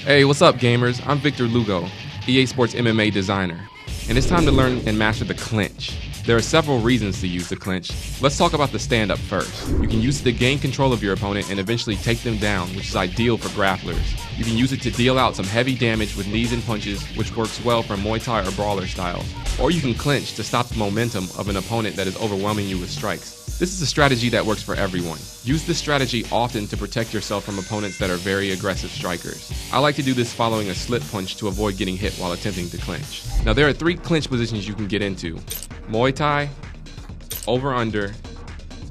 Hey, what's up, gamers? I'm Victor Lugo, EA SPORTS MMA designer, and it's time to learn and master the clinch. There are several reasons to use the clinch. Let's talk about the stand-up first. You can use it to gain control of your opponent and eventually take them down, which is ideal for grapplers. You can use it to deal out some heavy damage with knees and punches, which works well for Muay Thai or brawler styles. Or you can clinch to stop the momentum of an opponent that is overwhelming you with strikes. This is a strategy that works for everyone. Use this strategy often to protect yourself from opponents that are very aggressive strikers. I like to do this following a slip punch to avoid getting hit while attempting to clinch. Now there are 3 clinch positions you can get into: Muay Thai, over-under,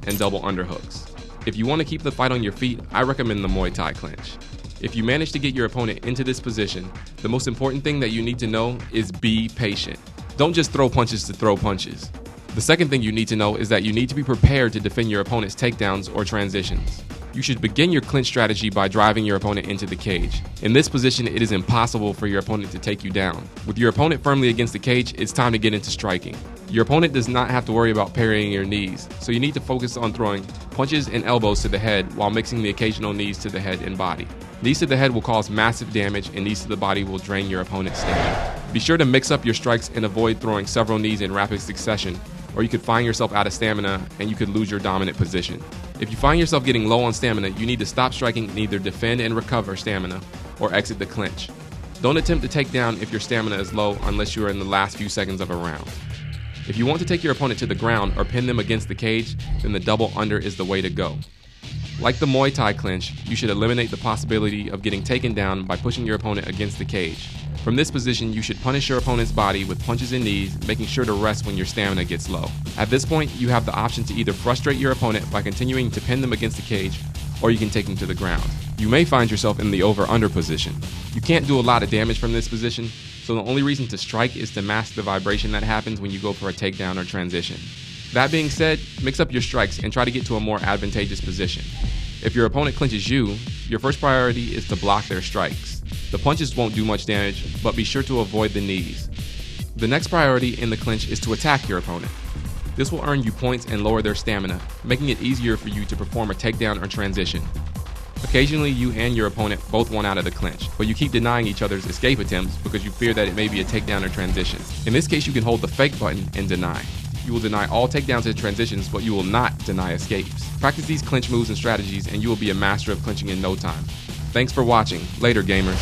and double underhooks. If you want to keep the fight on your feet, I recommend the Muay Thai clinch. If you manage to get your opponent into this position, the most important thing that you need to know is be patient. Don't just throw punches to throw punches. The second thing you need to know is that you need to be prepared to defend your opponent's takedowns or transitions. You should begin your clinch strategy by driving your opponent into the cage. In this position, it is impossible for your opponent to take you down. With your opponent firmly against the cage, it's time to get into striking. Your opponent does not have to worry about parrying your knees, so you need to focus on throwing punches and elbows to the head while mixing the occasional knees to the head and body. Knees to the head will cause massive damage, and knees to the body will drain your opponent's stamina. Be sure to mix up your strikes and avoid throwing several knees in rapid succession, or you could find yourself out of stamina and you could lose your dominant position. If you find yourself getting low on stamina, you need to stop striking and either defend and recover stamina or exit the clinch. Don't attempt to take down if your stamina is low unless you are in the last few seconds of a round. If you want to take your opponent to the ground or pin them against the cage, then the double under is the way to go. Like the Muay Thai clinch, you should eliminate the possibility of getting taken down by pushing your opponent against the cage. From this position, you should punish your opponent's body with punches and knees, making sure to rest when your stamina gets low. At this point, you have the option to either frustrate your opponent by continuing to pin them against the cage, or you can take them to the ground. You may find yourself in the over-under position. You can't do a lot of damage from this position, so the only reason to strike is to mask the vibration that happens when you go for a takedown or transition. That being said, mix up your strikes and try to get to a more advantageous position. If your opponent clinches you, your first priority is to block their strikes. The punches won't do much damage, but be sure to avoid the knees. The next priority in the clinch is to attack your opponent. This will earn you points and lower their stamina, making it easier for you to perform a takedown or transition. Occasionally, you and your opponent both want out of the clinch, but you keep denying each other's escape attempts because you fear that it may be a takedown or transition. In this case, you can hold the fake button and deny. You will deny all takedowns and transitions, but you will not deny escapes. Practice these clinch moves and strategies, and you will be a master of clinching in no time. Thanks for watching. Later, gamers.